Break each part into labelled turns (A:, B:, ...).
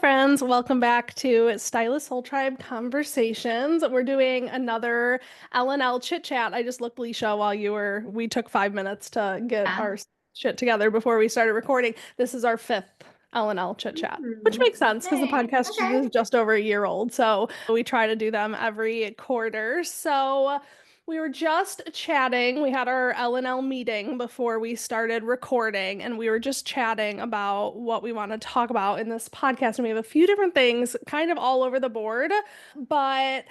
A: friends. Welcome back to Stylist Soul Tribe Conversations. We're doing another L&L Chit Chat. I just looked, Leisha, while we took 5 minutes to get
B: Yeah.
A: our shit together before we started recording. This is our fifth L&L Chit Chat, which
B: Mm.
A: makes sense because the
B: Hey,
A: podcast
B: okay.
A: is just over a year old. So we try to do them every quarter. So we were just chatting. We had our L&L meeting before we started recording, and we were just chatting about what we want to talk about in this podcast. And we have a few different things kind of all over the board, but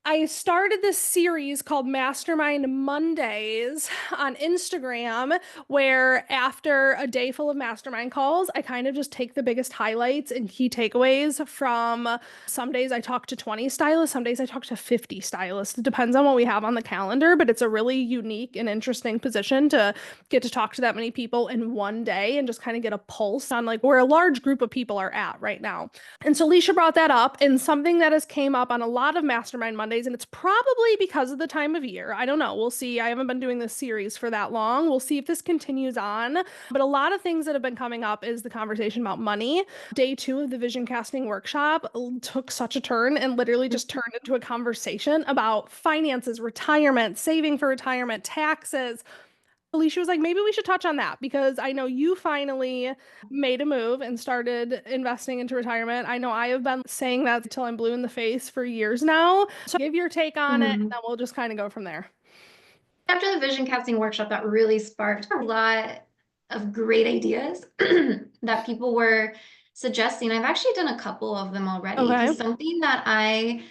A: I started this series called Mastermind Mondays on Instagram, where after a day full of mastermind calls, I kind of just take the biggest highlights and key takeaways from some days I talk to 20 stylists, some days I talk to 50 stylists. It depends on what we have on the calendar, but it's a really unique and interesting position to get to talk to that many people in one day and just kind of get a pulse on like where a large group of people are at right now. And so Leisha brought that up, and something that has came up on a lot of Mastermind Mondays, and it's probably because of the time of year. I don't know. We'll see. I haven't been doing this series for that long. We'll see if this continues on. But a lot of things that have been coming up is the conversation about money. Day two of the vision casting workshop took such a turn and literally just turned into a conversation about finances, retirement, saving for retirement, taxes. Alicia was like, maybe we should touch on that because I know you finally made a move and started investing into retirement. I know I have been saying that until I'm blue in the face for years now. So give your take on it, and
B: Mhm.
A: then we'll just kind of go from there.
B: After the vision casting workshop, that really sparked a lot of great ideas that people were suggesting. I've actually done a couple of them already
A: Okay.
B: because something that I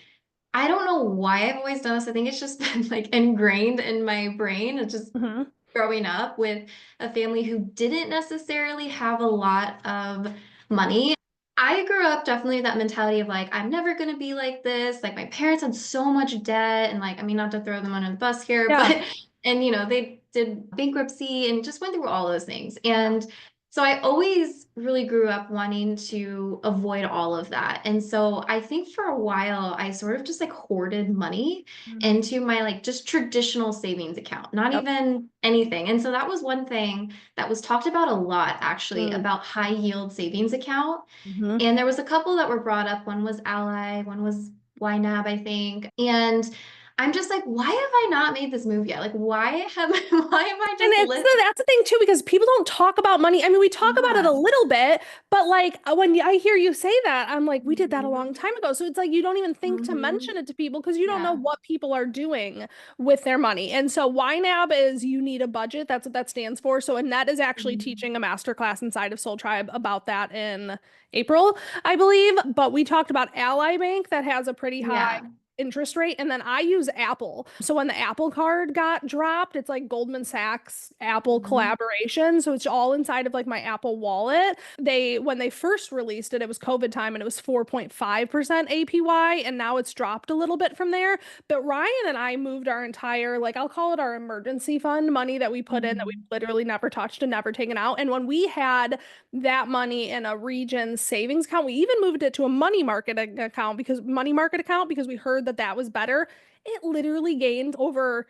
B: don't know why I've always done this. I think it's just been like ingrained in my brain. It's just
A: Hmm.
B: growing up with a family who didn't necessarily have a lot of money. I grew up definitely that mentality of like, I'm never going to be like this. Like, my parents had so much debt, and like, I mean, not to throw them under the bus here,
A: Yeah.
B: but, and they did bankruptcy and just went through all those things. And so I always really grew up wanting to avoid all of that. And so I think for a while, I sort of just like hoarded money
A: Mhm.
B: into my like just traditional savings account, not
A: Yep.
B: even anything. And so that was one thing that was talked about a lot actually
A: Mm.
B: about high yield savings account.
A: Hmm.
B: And there was a couple that were brought up. One was Ally, one was YNAB, I think. And I'm just like, why have I not made this move yet? Like, why have why am I
A: And
B: just
A: it's
B: living?
A: that's the thing too, because people don't talk about money. I mean, we talk about it a
B: Yeah.
A: little bit, but like when I hear you say that, I'm like, we did that a
B: Mhm.
A: long time ago. So it's like you don't even think to
B: Mhm.
A: mention it to people because you don't know
B: Yeah.
A: what people are doing with their money. And so YNAB is you need a budget. That's what that stands for. So Annette is actually
B: Mhm.
A: teaching a master class inside of Soul Tribe about that in April, I believe. But we talked about Ally Bank that has a pretty high
B: Yeah.
A: interest rate. And then I use Apple. So when the Apple card got dropped, it's like Goldman Sachs Apple
B: Mhm.
A: collaboration. So it's all inside of like my Apple wallet. When they first released it, it was COVID time and it was 4.5% APY. And now it's dropped a little bit from there. But Ryan and I moved our entire, like, I'll call it our emergency fund money that we put in that we
B: Mhm.
A: literally never touched and never taken out. And when we had that money in a region savings account. We even moved it to a money market account because we heard that that was better. It literally gained over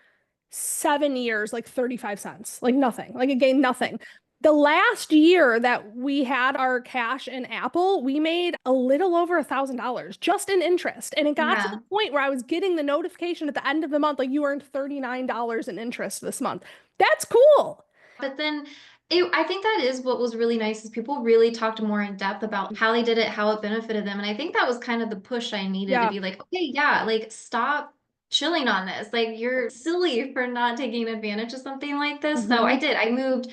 A: 7 years, like 35 cents, like nothing, like it gained nothing. The last year that we had our cash in Apple, we made a little over $1,000 just in interest. And it got to the
B: Yeah.
A: point where I was getting the notification at the end of the month, like you earned $39 in interest this month. That's cool.
B: But then I think that is what was really nice is people really talked more in depth about how they did it, how it benefited them. And I think that was kind of the push I needed to
A: Yeah.
B: be like, okay, yeah, like stop chilling on this. Like you're silly for not taking advantage of something like this. So I
A: Hmm.
B: did. I moved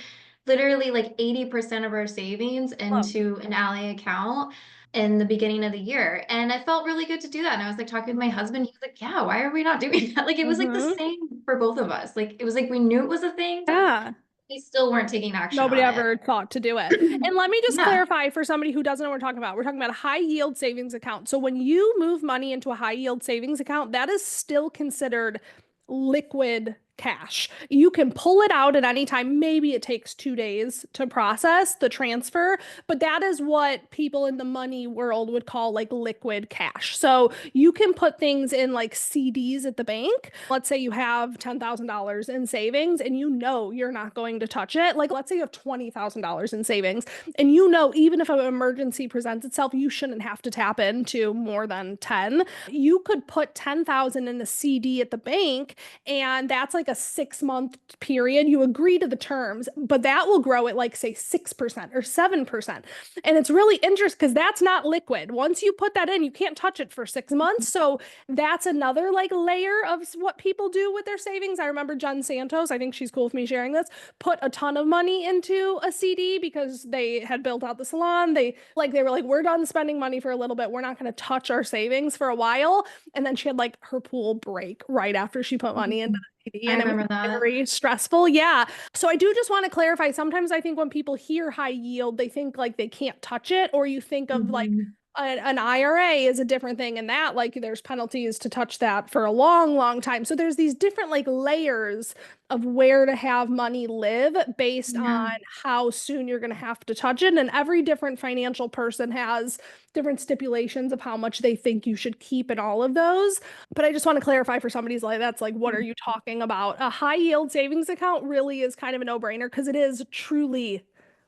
B: literally like 80% of our savings
A: Love.
B: into an Ally account in the beginning of the year. And I felt really good to do that. And I was like talking with my husband. He was like, yeah, why are we not doing that? Like it was like the
A: Hmm.
B: same for both of us. Like it was like we knew it was a thing,
A: Yeah.
B: we still weren't taking action
A: Nobody
B: on it.
A: ever thought to do it. And let me just
B: Yeah.
A: clarify for somebody who doesn't know what we're talking about. We're talking about a high yield savings account. So when you move money into a high yield savings account, that is still considered liquid cash. You can pull it out at any time. Maybe it takes 2 days to process the transfer, but that is what people in the money world would call like liquid cash. So you can put things in like CDs at the bank. Let's say you have $10,000 in savings and you know you're not going to touch it. Like, let's say you have $20,000 in savings and you know, even if an emergency presents itself, you shouldn't have to tap into more than 10. You could put 10,000 in a CD at the bank, and that's like a 6 month period. You agree to the terms, but that will grow at like say 6% or 7%. And it's really interesting because that's not liquid. Once you put that in, you can't touch it for 6 months. So that's another like layer of what people do with their savings. I remember Jen Santos, I think she's cool with me sharing this, put a ton of money into a CD because they had built out the salon. They were like, we're done spending money for a little bit. We're not going to touch our savings for a while. And then she had like her pool break right after she put money into the CD,
B: I
A: and it was
B: remember that.
A: very stressful. Yeah. So I do just want to clarify. Sometimes I think when people hear high yield, they think like they can't touch it, or you think of like
B: Mhm.
A: an IRA is a different thing, and that like there's penalties to touch that for a long, long time. So there's these different like layers of where to have money live based on
B: Yeah.
A: how soon you're going to have to touch it. And every different financial person has different stipulations of how much they think you should keep in all of those. But I just want to clarify for somebody's like, that's like, what are you talking about? A high yield savings account really is kind of a no-brainer because it is truly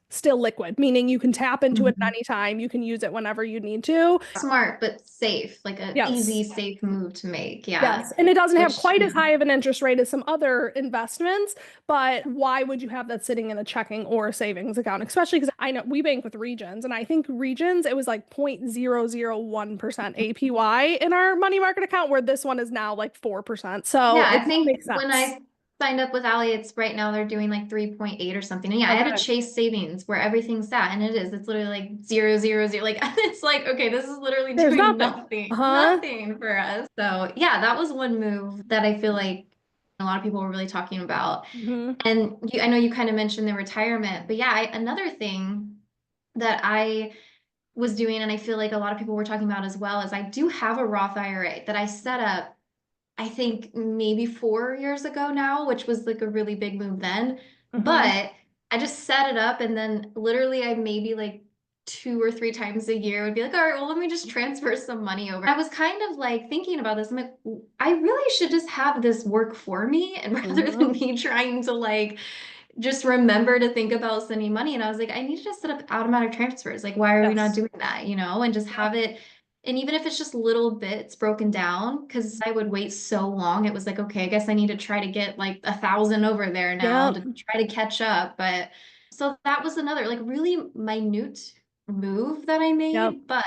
A: still liquid, meaning you can tap into it at
B: Mhm.
A: any time. You can use it whenever you need to.
B: Smart, but safe, like an easy,
A: Yes.
B: safe move to make. Yeah.
A: Yes. And it doesn't have
B: Which,
A: quite
B: yeah.
A: as high of an interest rate as some other investments, but why would you have that sitting in a checking or a savings account? Especially because I know we bank with Regions, and I think Regions, it was like 0.001% APY in our money market account, where this one is now like 4%. So
B: Yeah,
A: it
B: I think
A: makes
B: when
A: sense.
B: I signed up with Ally, it's right now they're doing like 3.8 or something. And yeah, I had to
A: Okay.
B: chase savings where everything's at, and it is. It's literally like zero, zero, zero. Like it's like, okay, this is literally
A: There's
B: doing
A: nothing.
B: nothing,
A: Uh-huh.
B: nothing for us. So yeah, that was one move that I feel like a lot of people were really talking about.
A: Hmm.
B: And I know you kind of mentioned the retirement, but yeah, another thing that I was doing, and I feel like a lot of people were talking about as well, is I do have a Roth IRA that I set up I think maybe 4 years ago now, which was like a really big move then.
A: Hmm.
B: But I just set it up and then literally I maybe like 2 or 3 times a year would be like, all right, well, let me just transfer some money over. I was kind of like thinking about this. I'm like, I really should just have this work for me. And rather
A: Hmm.
B: than me trying to like just remember to think about sending money. And I was like, I need to just set up automatic transfers. Like, why are we not
A: Yes.
B: doing that? And just
A: Yep.
B: have it. And even if it's just little bits broken down, because I would wait so long, it was like, okay, I guess I need to try to get like 1,000 over there now
A: Yep.
B: to try to catch up. But so that was another like really minute move that I
A: Yep.
B: made, but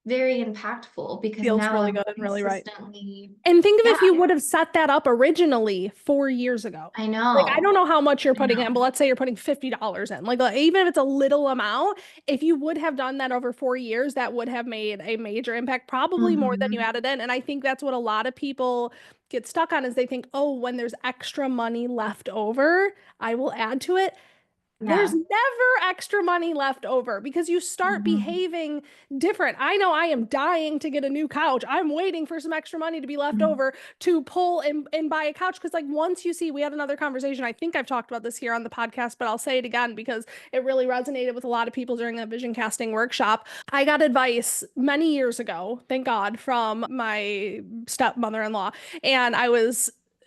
B: very impactful because
A: Feels
B: now
A: really
B: I'm
A: good and really right.
B: consistently,
A: And think of
B: yeah,
A: if you would have set that up originally 4 years ago.
B: I
A: Like, I don't
B: know.
A: know how much you're
B: I
A: putting in, but
B: know.
A: let's say you're putting $50 in. Like, even if it's a little amount, if you would have done that over 4 years, that would have made a major impact, probably more than you
B: Hmm.
A: added in. And I think that's what a lot of people get stuck on is they think, oh, when there's extra money left over, I will add to it. There's
B: Yeah.
A: never extra money left over because you start
B: Hmm.
A: behaving different. I know I am dying to get a new couch. I'm waiting for some extra money to be left over to pull and buy a couch. Because, like, once you see, we had another conversation. I think I've talked about this here on the podcast, but I'll say it again because it really resonated with a lot of people during that vision casting workshop. I got advice many years ago, thank God, from my stepmother-in-law. And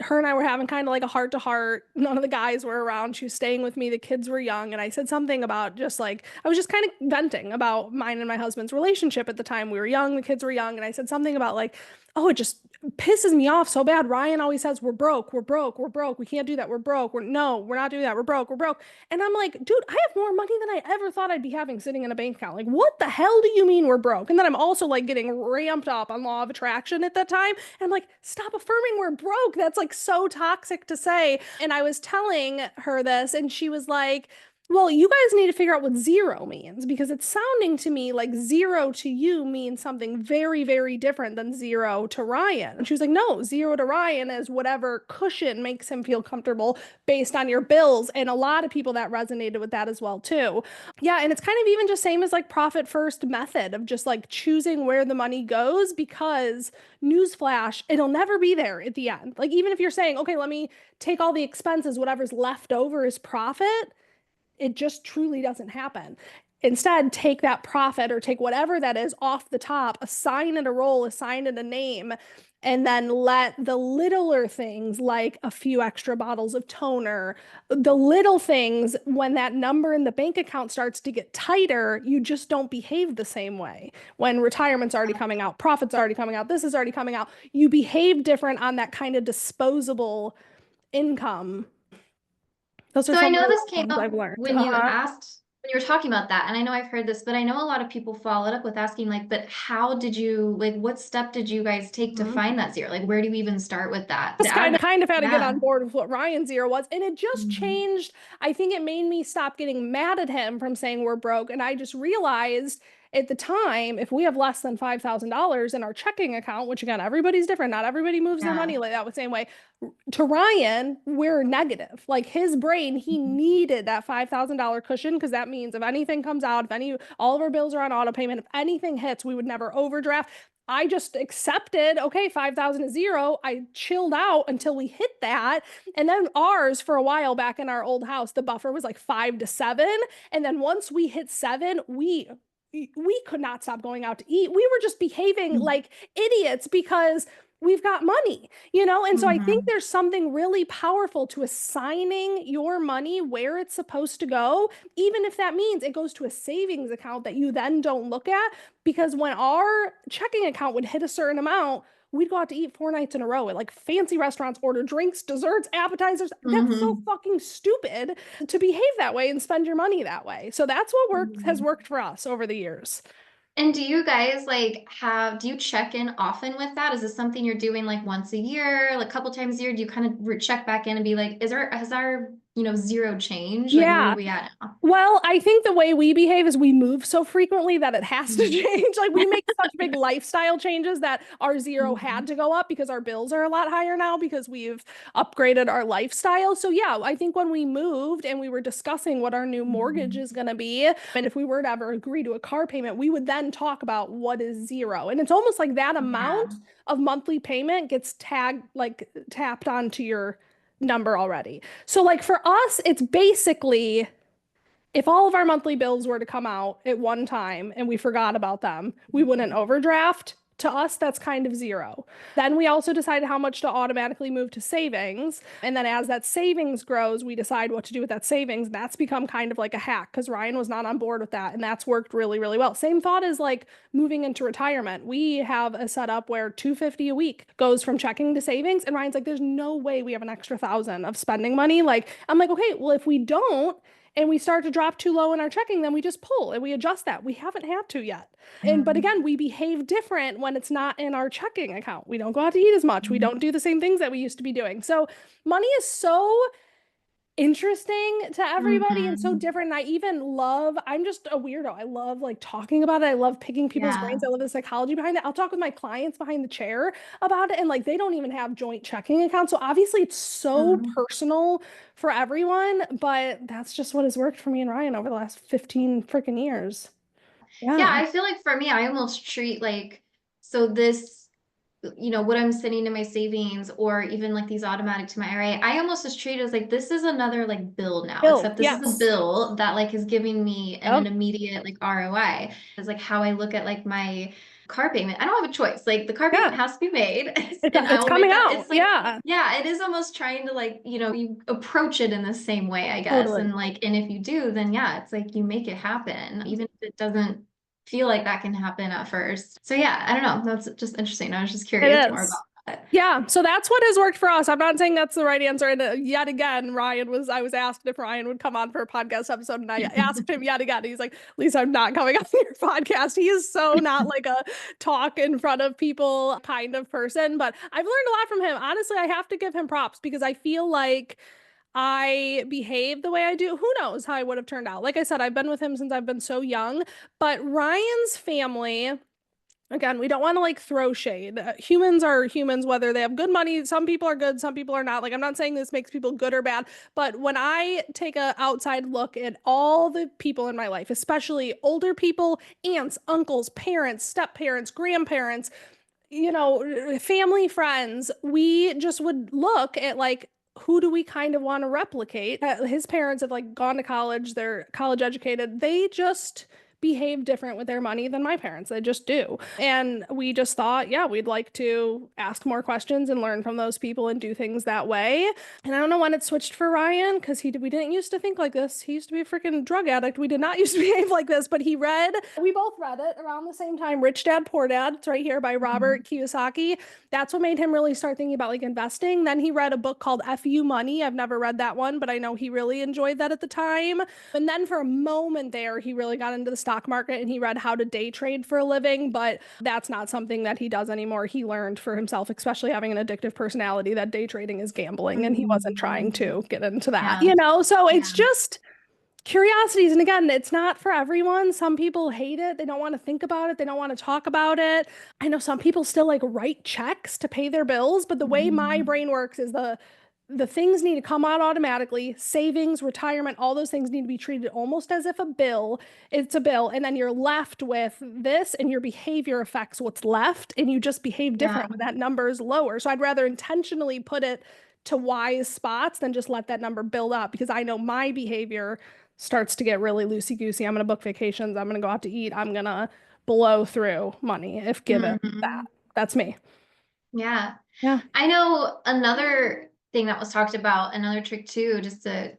A: her and I were having kind of like a heart to heart. None of the guys were around. She was staying with me. The kids were young. And I said something about just like, I was just kind of venting about mine and my husband's relationship at the time. We were young, the kids were young. And I said something about like, oh, it just pisses me off so bad. Ryan always says, we're broke, we're broke, we're broke. We can't do that. We're broke. No, we're not doing that. We're broke, we're broke. And I'm like, dude, I have more money than I ever thought I'd be having sitting in a bank account. Like, what the hell do you mean we're broke? And then I'm also like getting ramped up on law of attraction at that time. And I'm like, stop affirming we're broke. That's like so toxic to say. And I was telling her this, and she was like, Well, you guys need to figure out what zero means because it's sounding to me like zero to you means something very, very different than zero to Ryan. And she was like, no, zero to Ryan is whatever cushion makes him feel comfortable based on your bills. And a lot of people that resonated with that as well, too. Yeah. And it's kind of even just same as like profit first method of just like choosing where the money goes because newsflash, it'll never be there at the end. Like, even if you're saying, okay, let me take all the expenses, whatever's left over is profit, it just truly doesn't happen. Instead, take that profit or take whatever that is off the top, assign it a role, assign it a name, and then let the littler things like a few extra bottles of toner, the little things, when that number in the bank account starts to get tighter, you just don't behave the same way. When retirement's already coming out, profit's already coming out, this is already coming out, you behave different on that kind of disposable income. Those are
B: So I
A: some of
B: know
A: the
B: this came
A: things
B: up
A: I've learned.
B: when you asked, when you were talking about that, and I know I've heard this, but I know a lot of people followed up with asking, like, but how did you, like, what step did you guys take to
A: Mhm.
B: find that zero? Like, where do we even start with that?
A: Just kind of had to get on
B: Yeah.
A: board with what Ryan's zero was. And it just
B: Mhm.
A: changed. I think it made me stop getting mad at him from saying we're broke. And I just realized at the time, if we have less than $5,000 in our checking account, which again, everybody's different, not everybody moves their
B: Yeah.
A: money like that the same way. To Ryan, we're negative. Like his brain, he needed that $5,000 cushion because that means if anything comes out, if any, all of our bills are on auto payment, if anything hits, we would never overdraft. I just accepted, okay, 5,000 is zero. I chilled out until we hit that. And then ours for a while back in our old house, the buffer was like 5 to 7. And then once we hit 7, we could not stop going out to eat. We were just behaving like idiots because we've got money, you know? And so I think
B: Hmm.
A: there's something really powerful to assigning your money where it's supposed to go, even if that means it goes to a savings account that you then don't look at. Because when our checking account would hit a certain amount, we'd go out to eat 4 nights in a row at like fancy restaurants, order drinks, desserts, appetizers. That's so
B: Hmm.
A: fucking stupid to behave that way and spend your money that way. So that's what has
B: Hmm.
A: worked for us over the years.
B: And do you guys like have, do you check in often with that? Is this something you're doing like once a year, like a couple times a year? Do you kind of check back in and be like, has our, zero changed? Like, where are
A: Yeah.
B: we at now?
A: Well, I think the way we behave is we move so frequently that it has to
B: Mhm.
A: change. Like we make such big lifestyle changes that our zero had
B: Mhm.
A: to go up because our bills are a lot higher now because we've upgraded our lifestyle. So yeah, I think when we moved and we were discussing what our new mortgage
B: Mhm.
A: is going to be, and if we were to ever agree to a car payment, we would then talk about what is zero. And it's almost like that
B: Yeah.
A: amount of monthly payment gets tagged like tapped onto your number already. So like for us, it's basically if all of our monthly bills were to come out at one time and we forgot about them, we wouldn't overdraft. To us, that's kind of zero. Then we also decide how much to automatically move to savings. And then as that savings grows, we decide what to do with that savings. That's become kind of like a hack because Ryan was not on board with that. And that's worked really, really well. Same thought as like moving into retirement. We have a setup where 250 a week goes from checking to savings. And Ryan's like, there's no way we have an extra thousand of spending money. Like, I'm like, okay, well, if we don't, and we start to drop too low in our checking, then we just pull and we adjust that. We haven't had to yet. And but
B: Mhm.
A: again, we behave different when it's not in our checking account. We don't go out to eat as much. We don't do the same things that we used to be doing. So money is so interesting to everybody and so
B: Mhm.
A: different. And I even love, I'm just a weirdo. I love like talking about it. I love picking people's brains.
B: Yeah.
A: I love the psychology behind it. I'll talk with my clients behind the chair about it. And like they don't even have joint checking accounts. So obviously it's so
B: Mhm.
A: personal for everyone, but that's just what has worked for me and Ryan over the last 15 freaking years.
B: Yeah,
A: Yeah.
B: I feel like for me, I almost treat like, so this, what I'm sending to my savings or even like these automatic to my IRA, I almost just treat it as like this is another like bill now,
A: Bill.
B: except this is a
A: Yes.
B: bill that like is giving me an
A: Yep.
B: immediate like ROI. It's like how I look at like my car payment. I don't have a choice. Like the car payment
A: Yeah.
B: has to be made and I
A: It's
B: will make
A: coming
B: that.
A: out.
B: It's like,
A: Yeah.
B: yeah, it is almost trying to like, you approach it in the same way, I guess.
A: Totally.
B: And like, and if you do, then yeah, it's like you make it happen, even if it doesn't feel like that can happen at first. So yeah, I don't know. That's just interesting. I was just
A: It
B: curious more
A: is.
B: about that.
A: Yeah, so that's what has worked for us. I'm not saying that's the right answer. And yet again, I was asked if Ryan would come on for a podcast episode, and I asked him yet again. He's like, Lisa, I'm not coming on your podcast. He is so not like a talk in front of people kind of person, but I've learned a lot from him. Honestly, I have to give him props because I feel like I behave the way I do, who knows how I would have turned out. Like I said, I've been with him since I've been so young, but Ryan's family, again, we don't want to like throw shade. Humans are humans, whether they have good money. Some people are good, some people are not. Like, I'm not saying this makes people good or bad, but when I take a outside look at all the people in my life, especially older people, aunts, uncles, parents, step parents, grandparents, family, friends, we just would look at like, who do we kind of want to replicate? His parents have like gone to college, they're college educated. They just behave different with their money than my parents. They just do. And we just thought, yeah, we'd like to ask more questions and learn from those people and do things that way. And I don't know when it switched for Ryan because we didn't used to think like this. He used to be a freaking drug addict. We did not used to behave like this, but we both read it around the same time, Rich Dad Poor Dad. It's right here by
B: Mhm.
A: Robert Kiyosaki. That's what made him really start thinking about like investing. Then he read a book called FU Money. I've never read that one, but I know he really enjoyed that at the time. And then for a moment there, he really got into the stock market and he read how to day trade for a living, but that's not something that he does anymore. He learned for himself, especially having an addictive personality, that day trading is gambling and he wasn't trying
B: Mhm.
A: to get into that,
B: Yeah.
A: So it's
B: Yeah.
A: just curiosities. And again, it's not for everyone. Some people hate it. They don't want to think about it. They don't want to talk about it. I know some people still like write checks to pay their bills, but the way my
B: Mhm.
A: brain works is the things need to come out automatically. Savings, retirement, all those things need to be treated almost as if it's a bill, and then you're left with this, and your behavior affects what's left, and you just behave
B: Yeah.
A: different when that number is lower. So I'd rather intentionally put it to wise spots than just let that number build up because I know my behavior starts to get really loosey goosey. I'm going to book vacations. I'm going to go out to eat. I'm going to blow through money if given that.
B: Mhm.
A: That's me.
B: Yeah.
A: Yeah.
B: I know another thing that was talked about, another trick too, just to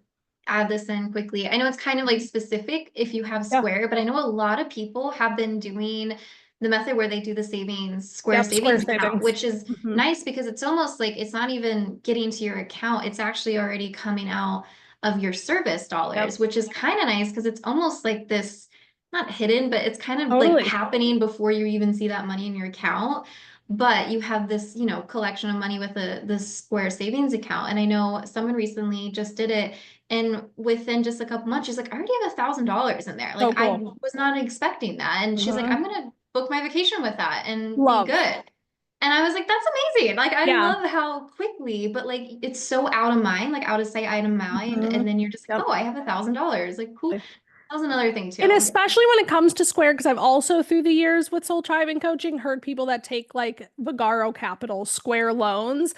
B: add this in quickly. I know it's kind of like specific if you have
A: Yeah.
B: Square, but I know a lot of people have been doing the method where they do the Square
A: Yep. Square
B: savings account,
A: savings.
B: which is
A: Hmm.
B: nice because it's almost like it's not even getting to your account, it's actually already coming out of your service
A: Yep.
B: dollars, which is kind of nice because it's almost like this, not hidden, but it's kind of like
A: Totally.
B: happening before you even see that money in your account, but you have this, collection of money with this Square savings account. And I know someone recently just did it, and within just a couple months, she's like, I already have $1,000 in there.
A: So
B: Like I
A: cool.
B: was not expecting that. And she's like,
A: Hmm.
B: I'm gonna book my vacation with that and be
A: Love.
B: good. And I was like, that's amazing. Like I
A: Yeah.
B: love how quickly, but like it's so out of mind, like out of sight, out of mind.
A: Hmm.
B: And then you're just like,
A: Yep.
B: oh, I have $1,000. Like, cool. That was another thing
A: And
B: too.
A: especially when it comes to Square, because I've also through the years with Soul Tribe and coaching heard people that take like Vigaro Capital Square loans.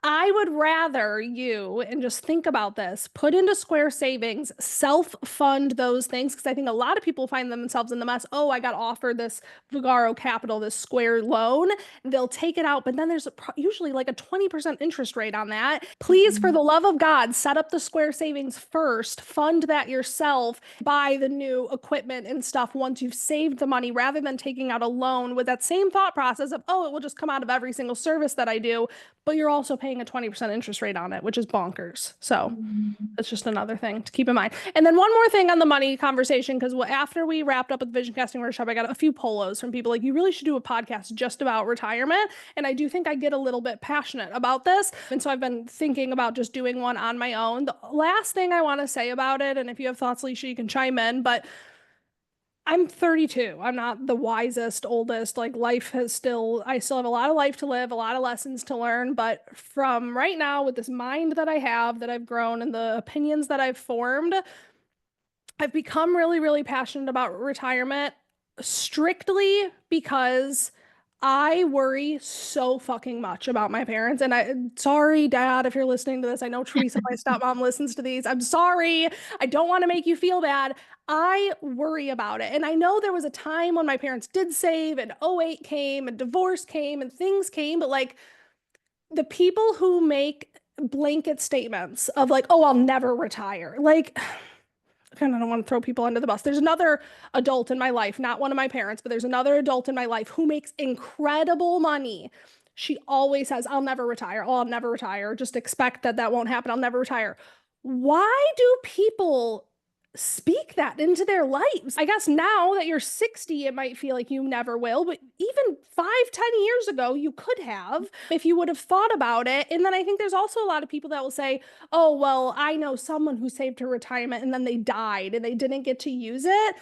A: I would rather you, and just think about this, put into Square Savings, self-fund those things, because I think a lot of people find themselves in the mess. Oh, I got offered this Vigaro Capital, this Square loan. They'll take it out, but then there's usually like a 20% interest rate on that. Please, for
B: Mhm.
A: the love of God, set up the Square Savings first, fund that yourself, buy the new equipment and stuff once you've saved the money, rather than taking out a loan with that same thought process of, oh, it will just come out of every single service that I do, but you're also paying a 20% interest rate on it, which is bonkers. So
B: Mhm.
A: that's just another thing to keep in mind. And then one more thing on the money conversation, because after we wrapped up with the vision casting workshop, I got a few polos from people like, you really should do a podcast just about retirement. And I do think I get a little bit passionate about this. And so I've been thinking about just doing one on my own. The last thing I want to say about it, and if you have thoughts, Leisha, you can chime in, but I'm 32. I'm not the wisest, oldest. Like I still have a lot of life to live, a lot of lessons to learn. But from right now, with this mind that I have, that I've grown, and the opinions that I've formed, I've become really, really passionate about retirement strictly because I worry so fucking much about my parents. And sorry, Dad, if you're listening to this. I know Teresa, my stepmom, listens to these. I'm sorry. I don't want to make you feel bad. I worry about it. And I know there was a time when my parents did save, and '08 came, and divorce came, and things came, but like the people who make blanket statements of like, oh, I'll never retire. Like, I kind of don't want to throw people under the bus. There's another adult in my life, not one of my parents, but there's another adult in my life who makes incredible money. She always says, I'll never retire. Oh, I'll never retire. Just expect that that won't happen. I'll never retire. Why do people speak that into their lives. I guess now that you're 60, it might feel like you never will, but even 5, 10 years ago, you could have if you would have thought about it. And then I think there's also a lot of people that will say, oh, well, I know someone who saved her retirement and then they died and they didn't get to use it.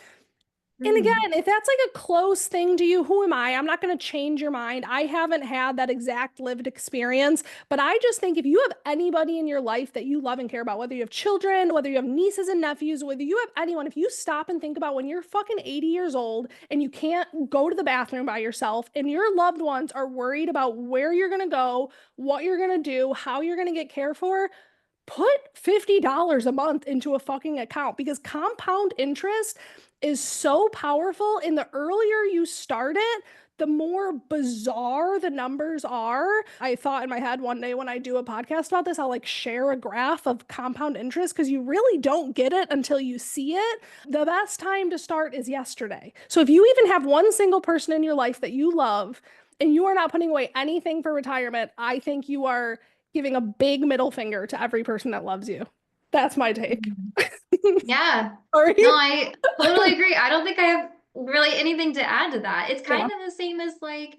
A: And
B: Mm,
A: again, if that's like a close thing to you, who am I? I'm not going to change your mind. I haven't had that exact lived experience, but I just think if you have anybody in your life that you love and care about, whether you have children, whether you have nieces and nephews, whether you have anyone, if you stop and think about when you're fucking 80 years old and you can't go to the bathroom by yourself and your loved ones are worried about where you're going to go, what you're going to do, how you're going to get care for, put $50 a month into a fucking account because compound interest is so powerful. And the earlier you start it, the more bizarre the numbers are. I thought in my head one day when I do a podcast about this, I'll like share a graph of compound interest because you really don't get it until you see it. The best time to start is yesterday. So if you even have one single person in your life that you love and you are not putting away anything for retirement, I think you are giving a big middle finger to every person that loves you. That's my take.
B: mm. Yeah.
A: Sorry.
B: No, I totally agree. I don't think I have really anything to add to that. It's kind
A: Yeah,
B: of the same as like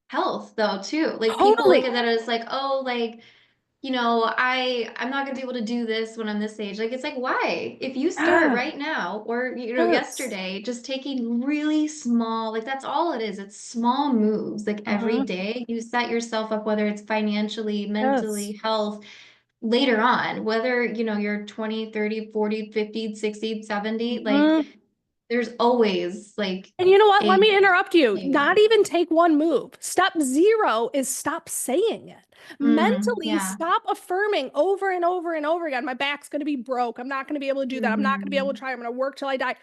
B: health though too. Like people look
A: totally.
B: at that as like, oh, like, I'm not gonna be able to do this when I'm this age. Like it's like why? If you start
A: Yeah.
B: right now or
A: Yes.
B: yesterday, just taking really small, like that's all it is. It's small moves. Like every
A: Uh-huh.
B: day you set yourself up, whether it's financially,
A: Yes.
B: mentally, health, later on, whether you're 20, 30, 40, 50, 60, 70, like
A: Mhm.
B: there's always like
A: And you know what? Let
B: a
A: me interrupt you. Not
B: thing.
A: even take one move. Step zero is stop saying it. Mentally,
B: Yeah.
A: stop affirming over and over and over again. My back's going to be broke. I'm not going to be able to do that. I'm not going to be able to
B: Hmm.
A: try. I'm going to work till I die.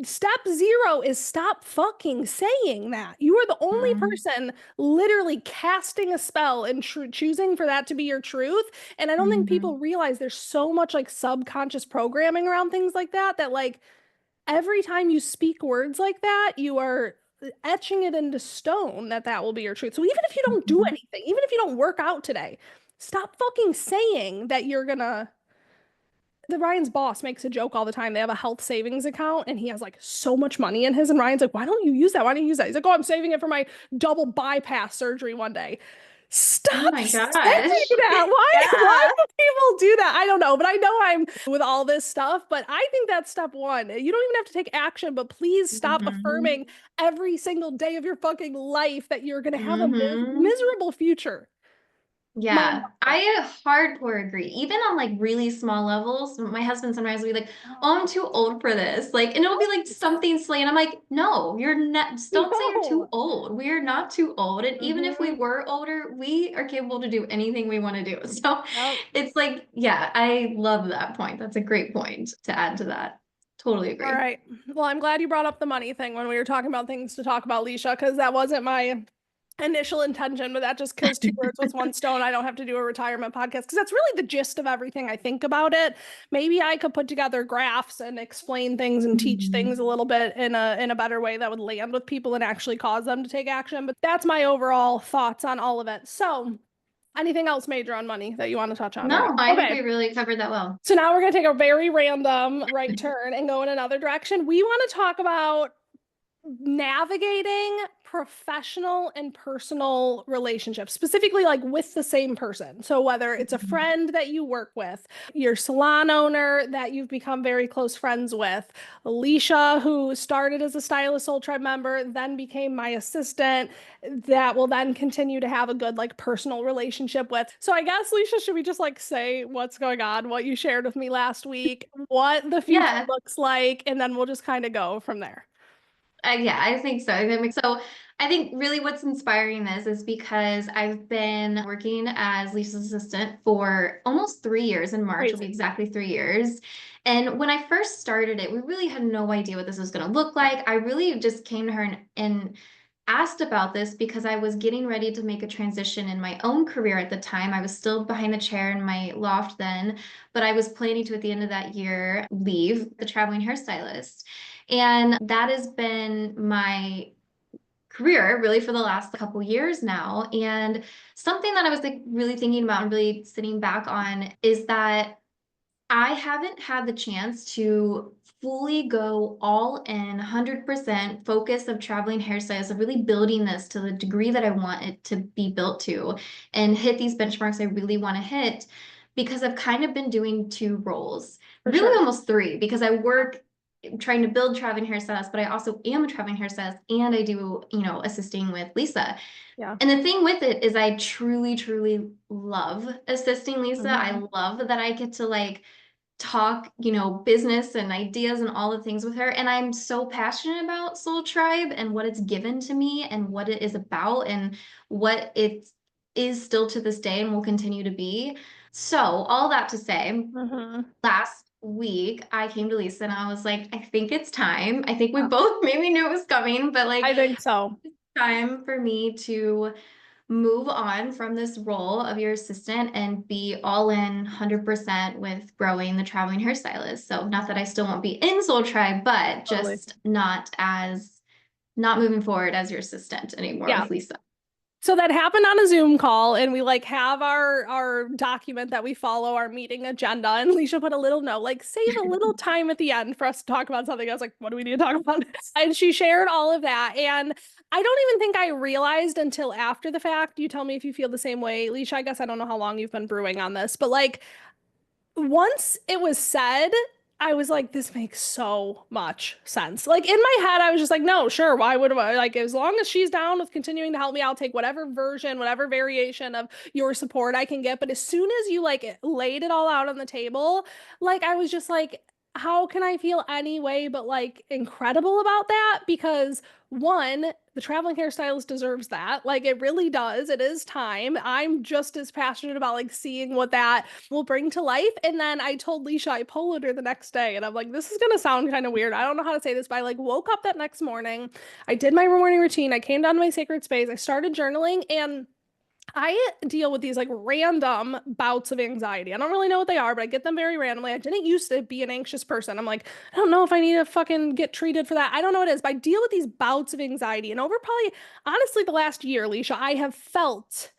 A: Step zero is stop fucking saying that. You are the only
B: Hmm.
A: person literally casting a spell and choosing for that to be your truth. And I don't think
B: Hmm.
A: people realize there's so much like subconscious programming around things like that that like every time you speak words like that, you are etching it into stone that that will be your truth. So even if you don't do
B: Hmm.
A: anything, even if you don't work out today, stop fucking saying that you're gonna. The Ryan's boss makes a joke all the time. They have a health savings account and he has like so much money in his. And Ryan's like, why don't you use that? Why don't you use that? He's like, oh, I'm saving it for my double bypass surgery one day.
B: Oh
A: Stop
B: my
A: saying
B: gosh.
A: that. Why
B: Yeah.
A: do people do that? I don't know, but I know I'm with all this stuff, but I think that's step one. You don't even have to take action, but please stop
B: Hmm.
A: affirming every single day of your fucking life that you're going to have a
B: Hmm.
A: miserable future. Mind
B: Yeah,
A: blowing.
B: I hardcore agree. Even on like really small levels, my husband sometimes will be like, "Oh, I'm too old for this." Like, and it'll be like something silly, and I'm like, "No, you're not. Just don't say you're too
A: No.
B: old. We are not too old. And even if we
A: Hmm.
B: were older, we are capable to do anything we want to do." So
A: Yep.
B: it's like, yeah, I love that point. That's a great point to add to that. Totally
A: All
B: agree.
A: right. Well, I'm glad you brought up the money thing when we were talking about things to talk about, Leisha, because that wasn't my initial intention, but that just kills two birds with one stone. I don't have to do a retirement podcast because that's really the gist of everything I think about it. Maybe I could put together graphs and explain things and teach things a
B: Mhm.
A: little bit in a better way that would land with people and actually cause them to take action. But that's my overall thoughts on all of it. So, anything else major on money that you want to touch on or no?
B: No, I think
A: Okay.
B: we really covered that well.
A: So now we're going to take a very random right turn and go in another direction. We want to talk about navigating professional and personal relationships, specifically like with the same person. So whether it's a
B: Mhm.
A: friend that you work with, your salon owner that you've become very close friends with, Alicia, who started as a Stylist Soul Tribe member, then became my assistant, that will then continue to have a good like personal relationship with. So I guess, Alicia, should we just like say what's going on, what you shared with me last week, what the future
B: Yeah.
A: looks like, and then we'll just kind of go from there.
B: Yeah, I think so. I think really what's inspiring this is because I've been working as Lisa's assistant for almost 3 years. In March will be
A: Crazy.
B: exactly 3 years. And when I first started it, we really had no idea what this was going to look like. I really just came to her and asked about this because I was getting ready to make a transition in my own career at the time. I was still behind the chair in my loft then, but I was planning to, at the end of that year, leave the traveling hairstylist. And that has been my career really for the last couple years now. And something that I was like really thinking about and really sitting back on is that I haven't had the chance to fully go all in, 100% focus of traveling hairstyles, of really building this to the degree that I want it to be built to and hit these benchmarks I really want to hit because I've kind of been doing two roles,
A: For
B: really
A: sure.
B: almost three, because I work trying to build traveling hairstylists, but I also am a traveling hairstylist and I do, assisting with Lisa.
A: Yeah.
B: And the thing with it is I truly, truly love assisting Lisa. I
A: Hmm.
B: love that I get to like talk, business and ideas and all the things with her. And I'm so passionate about Soul Tribe and what it's given to me and what it is about and what it is still to this day and will continue to be. So, all that to say,
A: Hmm.
B: last week I came to Lisa and I was like, I think it's time. I think we
A: Yeah.
B: both maybe knew it was coming, but like,
A: I think so.
B: time for me to move on from this role of your assistant and be all in 100% with growing the traveling hairstylist. So not that I still won't be in Soul Tribe, but
A: Totally.
B: just not moving forward as your assistant anymore
A: Yeah.
B: with Lisa.
A: So that happened on a Zoom call, and we like have our document that we follow our meeting agenda. And Leisha put a little note, like save a little time at the end for us to talk about something. I was like, what do we need to talk about? And she shared all of that. And I don't even think I realized until after the fact. You tell me if you feel the same way, Leisha. I guess I don't know how long you've been brewing on this, but like once it was said, I was like, this makes so much sense. Like in my head, I was just like, no, sure, why would I? Like, as long as she's down with continuing to help me, I'll take whatever version, whatever variation of your support I can get. But as soon as you like laid it all out on the table, like I was just like, how can I feel any way but like incredible about that? Because one, the traveling hairstylist deserves that. Like it really does. It is time. I'm just as passionate about like seeing what that will bring to life. And then I told Leisha I poloed her the next day, and I'm like, this is gonna sound kind of weird. I don't know how to say this, but I like woke up that next morning. I did my morning routine. I came down to my sacred space. I started journaling, and I deal with these like random bouts of anxiety. I don't really know what they are, but I get them very randomly. I didn't used to be an anxious person. I'm like, I don't know if I need to fucking get treated for that. I don't know what it is, but I deal with these bouts of anxiety. And over probably, honestly, the last year, Leisha, I have felt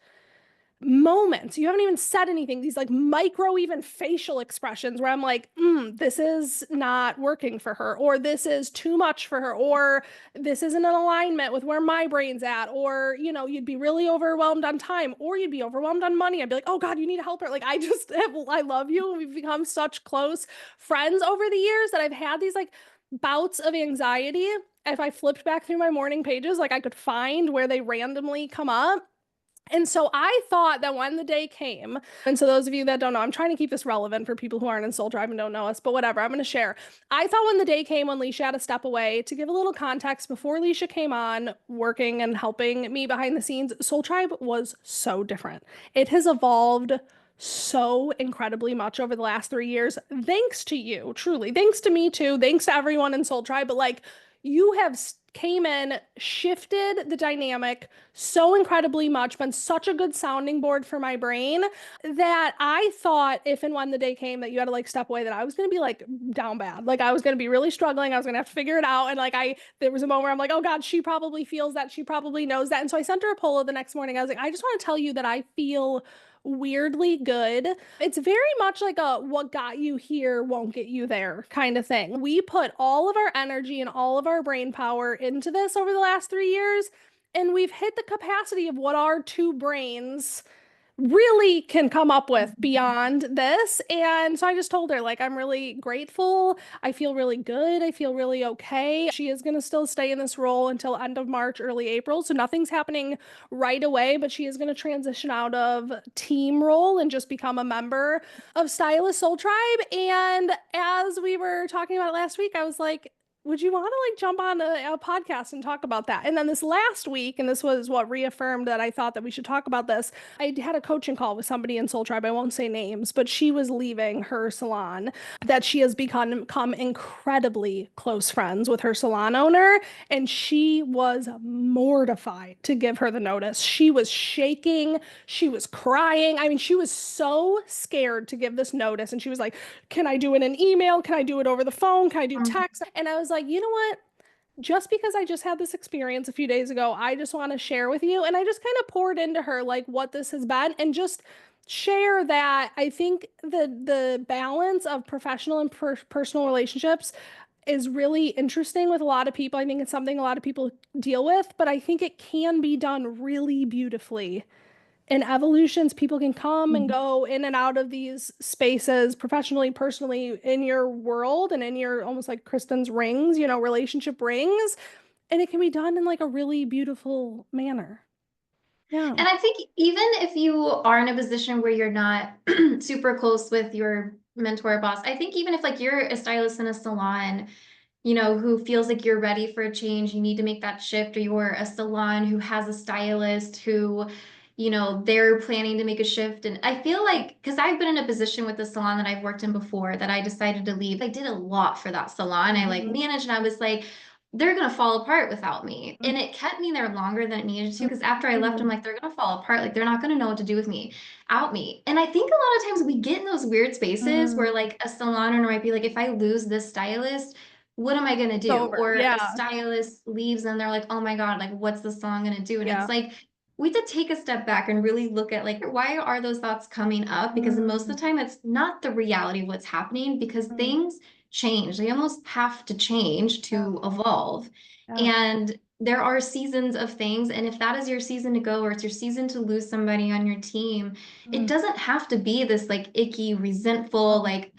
A: moments. You haven't even said anything. These like micro, even facial expressions where I'm like, this is not working for her, or this is too much for her, or this isn't in alignment with where my brain's at, or, you'd be really overwhelmed on time, or you'd be overwhelmed on money. I'd be like, oh God, you need to help her. Like, I love you. We've become such close friends over the years that I've had these like bouts of anxiety. If I flipped back through my morning pages, like I could find where they randomly come up. And so I thought that when the day came, and so those of you that don't know, I'm trying to keep this relevant for people who aren't in Soul Drive and don't know us, but whatever, I'm going to share. I thought when the day came when Leisha had to step away, to give a little context, before Leisha came on working and helping me behind the scenes, Soul Tribe was so different. It has evolved so incredibly much over the last 3 years, thanks to you, truly. Thanks to me too. Thanks to everyone in Soul Tribe. But like, you have came in, shifted the dynamic so incredibly much, been such a good sounding board for my brain that I thought if and when the day came that you had to like step away, that I was gonna be like down bad. Like I was gonna be really struggling. I was gonna have to figure it out. And like there was a moment where I'm like, oh God, she probably feels that. She probably knows that. And so I sent her a polo the next morning. I was like, I just want to tell you that I feel weirdly good. It's very much like a what got you here won't get you there kind of thing. We put all of our energy and all of our brain power into this over the last 3 years, and we've hit the capacity of what our two brains really can come up with beyond this. And so I just told her, like, I'm really grateful. I feel really good. I feel really okay. She is going to still stay in this role until end of March, early April. So nothing's happening right away, but she is going to transition out of team role and just become a member of Stylist Soul Tribe. And as we were talking about it last week, I was like, would you want to like jump on a podcast and talk about that? And then this last week, and this was what reaffirmed that I thought that we should talk about this. I had a coaching call with somebody in Soul Tribe. I won't say names, but she was leaving her salon that she has become incredibly close friends with her salon owner. And she was mortified to give her the notice. She was shaking. She was crying. I mean, she was so scared to give this notice. And she was like, can I do it in email? Can I do it over the phone? Can I do text? And I was like, you know what? just because I just had this experience a few days ago, I just want to share with you. And I just kind of poured into her like what this has been and just share that I think the balance of professional and personal relationships is really interesting with a lot of people. I think it's something a lot of people deal with, but I think it can be done really beautifully. In evolutions, people can come and go in and out of these spaces professionally, personally, in your world and in your almost like Kristen's rings, relationship rings. And it can be done in like a really beautiful manner. Yeah.
B: And I think even if you are in a position where you're not super close with your mentor boss, I think even if like you're a stylist in a salon, who feels like you're ready for a change, you need to make that shift, or you're a salon who has a stylist who, they're planning to make a shift. And I feel like, because I've been in a position with the salon that I've worked in before that I decided to leave, I did a lot for that salon. I like
A: Mhm.
B: managed, and I was like, they're gonna fall apart without me.
A: Mhm.
B: And it kept me there longer than it needed to, because after I left, I'm like, they're gonna fall apart. Like they're not gonna know what to do with me, out me. And I think a lot of times we get in those weird spaces
A: Mhm.
B: where like a salon owner might be like, if I lose this stylist, what am I gonna
A: It's
B: do?
A: over.
B: Or a
A: Yeah.
B: stylist leaves and they're like, oh my God, like what's the salon gonna do? And it's
A: Yeah.
B: like we have to take a step back and really look at like why are those thoughts coming up? Because most of
A: Mhm.
B: the time it's not the reality of what's happening, because
A: Mhm.
B: things change. They almost have to change
A: Yeah.
B: to evolve.
A: Yeah.
B: And there are seasons of things. And if that is your season to go, or it's your season to lose somebody on your team, it
A: Mhm.
B: doesn't have to be this like icky, resentful,
A: Oh,
B: like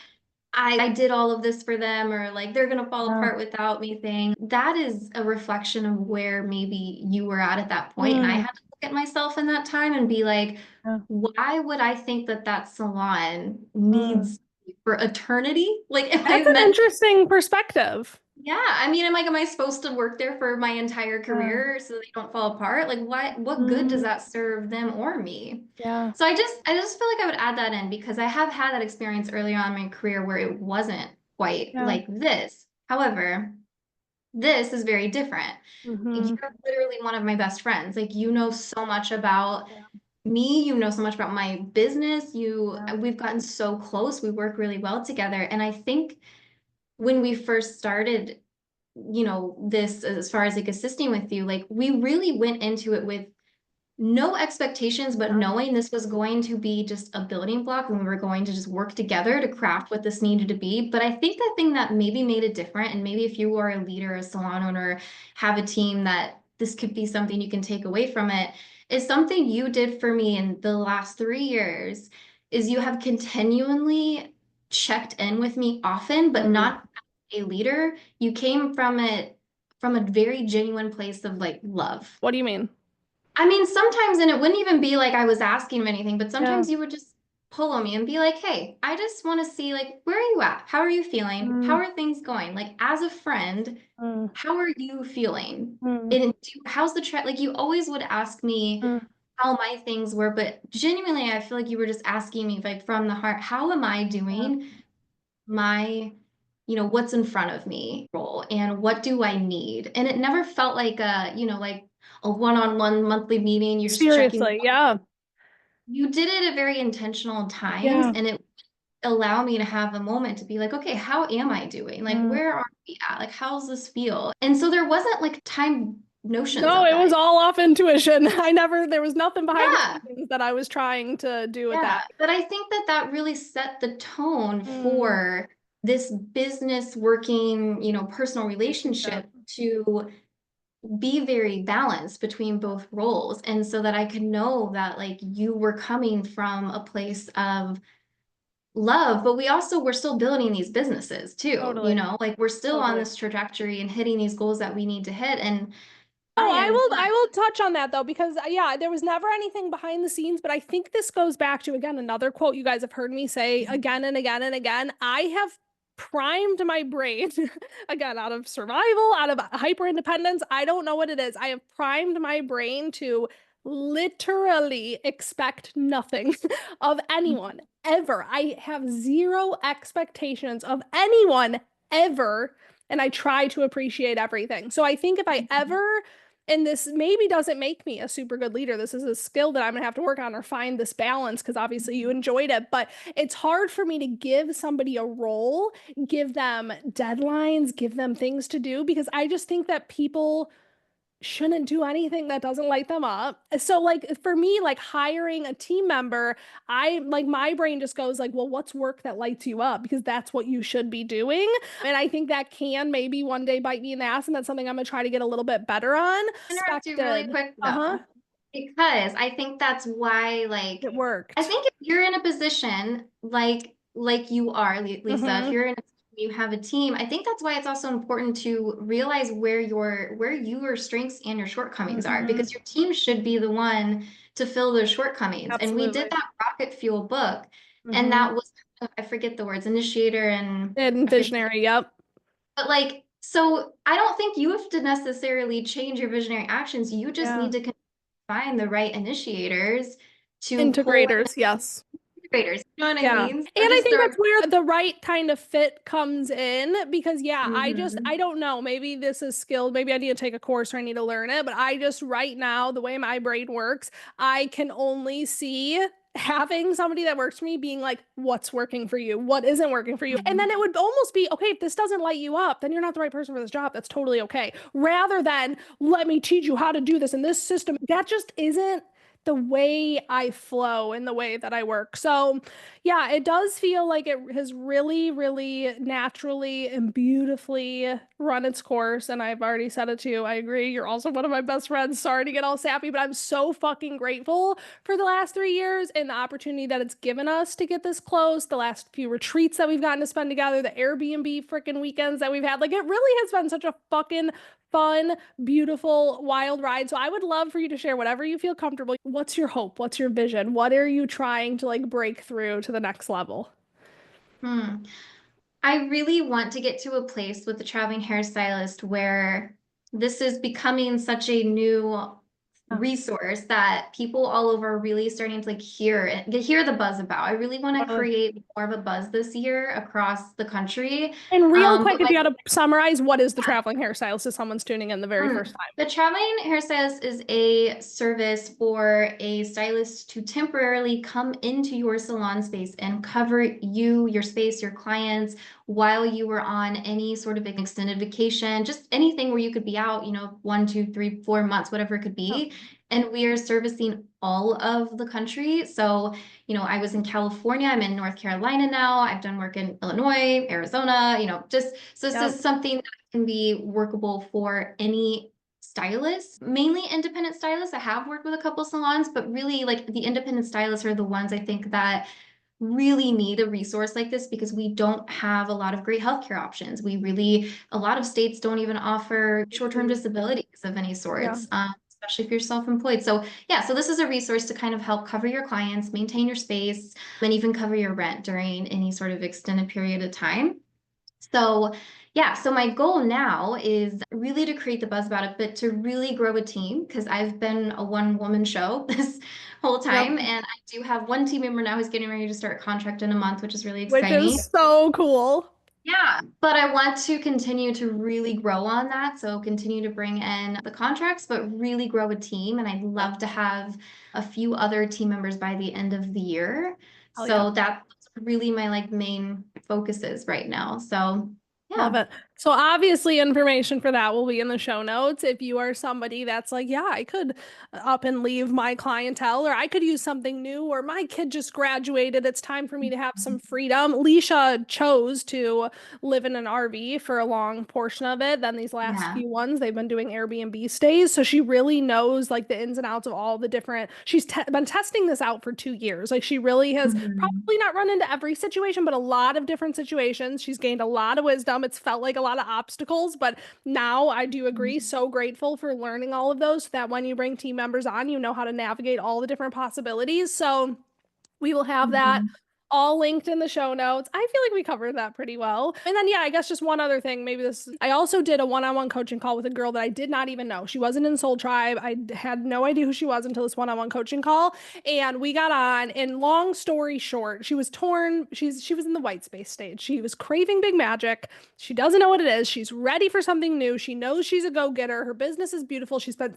B: I did all of this for them, or like they're gonna fall
A: yeah.
B: apart without me thing. That is a reflection of where maybe you were at that point. And I
A: Mm.
B: had to look at myself in that time and be like,
A: Yeah.
B: why would I think that that salon
A: Mm.
B: needs me for eternity? Like, am I
A: That's an
B: meant to?
A: interesting perspective.
B: Yeah, I mean, I'm like, am I supposed to work there for my entire
A: Yeah.
B: career so they don't fall apart? Like, what good does
A: Mm.
B: that serve them or me?
A: Yeah.
B: So I just feel like I would add that in, because I have had that experience early on in my career where it wasn't quite
A: Yeah.
B: like this. However, this is very different.
A: Hmm.
B: You're literally one of my best friends. Like, you know so much about
A: Yeah.
B: me, you know so much about my business.
A: Yeah.
B: We've gotten so close. We work really well together. And I think when we first started, this as far as like assisting with you, like we really went into it with no expectations, but
A: Yeah.
B: knowing this was going to be just a building block and we were going to just work together to craft what this needed to be. But I think the thing that maybe made it different, and maybe if you are a leader, a salon owner, have a team, that this could be something you can take away from it, is something you did for me in the last 3 years, is you have continually checked in with me often, but
A: Mm.
B: not as a leader. You came from a very genuine place of like love.
A: What do you mean?
B: I mean, sometimes, and it wouldn't even be like I was asking him anything, but
A: Yeah.
B: sometimes you would just pull on me and be like, hey, I just want to see, like, where are you at? How are you feeling? How
A: Mm.
B: are things going? Like, as a friend,
A: Mm.
B: how are you feeling?
A: Mm.
B: And how's the trend? Like, you always would ask me
A: Mm.
B: how my things were, but genuinely, I feel like you were just asking me, like, from the heart, how am I
A: Yeah.
B: doing? My, what's in front of me role, and what do I need? And it never felt like like a one-on-one monthly meeting. You're just checking.
A: Seriously. Yeah.
B: You did it at very intentional times,
A: Yeah.
B: and it allowed me to have a moment to be like, okay, how am I doing? Like,
A: Mm.
B: where are we at? Like, how's this feel? And so there wasn't like time notions
A: No,
B: of
A: it was
B: that.
A: all off intuition. There was nothing behind the
B: Yeah.
A: scenes that I was trying to do with
B: Yeah,
A: that.
B: but I think that that really set the tone
A: Mm.
B: for this business working, personal
A: Relationship.
B: relationship to be very balanced between both roles. And so that I could know that like you were coming from a place of love, but we also we're still building these businesses too,
A: Totally.
B: like we're still on
A: Totally.
B: this trajectory and hitting these goals that we need to hit. And
A: Oh,
B: I am
A: I will touch on that though, because yeah, there was never anything behind the scenes, but I think this goes back to again another quote you guys have heard me say again and again and again. I have primed my brain again out of survival, out of hyper independence. I don't know what it is. I have primed my brain to literally expect nothing of anyone ever. I have zero expectations of anyone ever, and I try to appreciate everything. So I think if I ever And this maybe doesn't make me a super good leader. This is a skill that I'm gonna have to work on or find this balance because obviously you enjoyed it. But it's hard for me to give somebody a role, give them deadlines, give them things to do because I just think that people shouldn't do anything that doesn't light them up. So like for me, like hiring a team member, I like my brain just goes like, well, what's work that lights you up? Because that's what you should be doing. And I think that can maybe one day bite me in the ass, and that's something I'm gonna try to get a little bit better on.
B: Interrupt you really
A: Expected.
B: quick
A: Uh-huh.
B: though, because I think that's why, like,
A: It
B: I
A: worked.
B: think if you're in a position like you are, Lisa, if
A: Mm-hmm.
B: you're in a, you have a team, I think that's why it's also important to realize where your strengths and your shortcomings are,
A: Mm-hmm.
B: because your team should be the one to fill those shortcomings. And we did
A: Absolutely.
B: that rocket fuel book, and
A: Mm-hmm.
B: that was, I forget the words, initiator and
A: And
B: I forget.
A: visionary, yep.
B: But like, so I don't think you have to necessarily change your visionary actions. You just
A: Yeah.
B: need to find the right initiators to pull
A: Integrators, yes.
B: in integrators. You know what I
A: Yeah.
B: mean?
A: And
B: So
A: I
B: just
A: think
B: throw.
A: that's where the right kind of fit comes in because yeah, I
B: Mhm.
A: don't know, maybe this is skilled, maybe I need to take a course or I need to learn it, but I just right now, the way my brain works, I can only see having somebody that works for me being like, what's working for you? What isn't working for you? And then
B: Mhm.
A: it would almost be, okay, if this doesn't light you up, then you're not the right person for this job. That's totally okay. Rather than let me teach you how to do this in this system. That just isn't the way I flow in the way that I work. So yeah, it does feel like it has really, really naturally and beautifully run its course. And I've already said it too. I agree. You're also one of my best friends. Sorry to get all sappy, but I'm so fucking grateful for the last 3 years and the opportunity that it's given us to get this close. The last few retreats that we've gotten to spend together, the Airbnb freaking weekends that we've had. Like, it really has been such a fucking fun, beautiful, wild ride. So I would love for you to share whatever you feel comfortable. What's your hope? What's your vision? What are you trying to like break through to the next level?
B: Hmm. I really want to get to a place with the traveling hairstylist where this is becoming such a new
A: Yeah,
B: resource that people all over are really starting to like hear the buzz about. I really want to
A: totally.
B: create more of a buzz this year across the country.
A: And real
B: But
A: quick, if
B: my
A: you had to summarize, what is the traveling hairstylist if someone's tuning in the very first time?
B: The traveling hairstylist is a service for a stylist to temporarily come into your salon space and cover you, your space, your clients while you were on any sort of extended vacation, just anything where you could be out, 1, 2, 3, 4 months, whatever it could
A: Oh,
B: be. And we are servicing all of the country. So, I was in California, I'm in North Carolina now. I've done work in Illinois, Arizona, just so this
A: yep.
B: is something can be workable for any stylist, mainly independent stylists. I have worked with a couple salons, but really like the independent stylists are the ones I think that really need a resource like this because we don't have a lot of great healthcare options. A lot of states don't even offer short-term
A: Agreed.
B: disabilities of any
A: Yeah.
B: sorts, especially if you're self-employed. So yeah, so this is a resource to kind of help cover your clients, maintain your space, and even cover your rent during any sort of extended period of time. So, yeah, so my goal now is really to create the buzz about it, but to really grow a team because I've been a one-woman show this whole
A: Yep.
B: time. And I do have one team member now who's getting ready to start a contract in a month, which is really
A: Which
B: exciting.
A: is so cool.
B: Yeah, but I want to continue to really grow on that. So continue to bring in the contracts, but really grow a team. And I'd
A: Yep.
B: love to have a few other team members by the end of the year.
A: Hell yeah.
B: So that's really my like main focuses right now. So
A: Love
B: yeah.
A: it. So obviously information for that will be in the show notes. If you are somebody that's like, yeah, I could up and leave my clientele, or I could use something new, or my kid just graduated. It's time for me to have some freedom. Leisha chose to live in an RV for a long portion of it. Then these last
B: Yeah.
A: few ones, they've been doing Airbnb stays. So she really knows like the ins and outs of all the different, she's te been testing this out for 2 years. Like she really has
B: Mhm.
A: probably not run into every situation, but a lot of different situations. She's gained a lot of wisdom. It's felt like a lot of obstacles, but now I do agree. So grateful for learning all of those so that when you bring team members on, you know how to navigate all the different possibilities. So we will have that
B: Mhm.
A: all linked in the show notes. I feel like we covered that pretty well. And then, yeah, I guess just one other thing. Maybe this, I also did a one-on-one coaching call with a girl that I did not even know. She wasn't in Soul Tribe. I had no idea who she was until this one-on-one coaching call. And we got on, and long story short, she was torn. She was in the white space stage. She was craving big magic. She doesn't know what it is. She's ready for something new. She knows she's a go-getter. Her business is beautiful. She's been